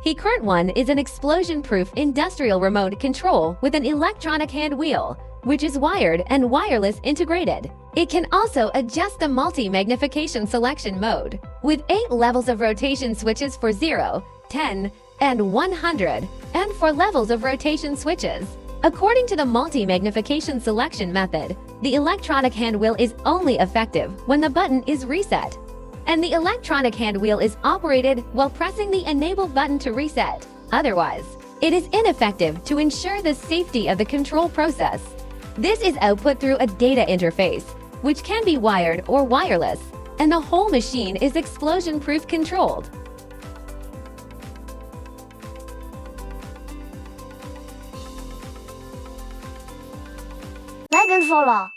The current one is an explosion-proof industrial remote control with an electronic hand wheel, which is wired and wireless integrated. It can also adjust the multi-magnification selection mode, with 8 levels of rotation switches for 0, 10, and 100, and 4 levels of rotation switches. According to the multi-magnification selection method, the electronic hand wheel is only effective when the button is reset, and the electronic hand wheel is operated while pressing the enable button to reset. Otherwise, it is ineffective to ensure the safety of the control process. This is output through a data interface, which can be wired or wireless, and the whole machine is explosion-proof controlled. Like and follow.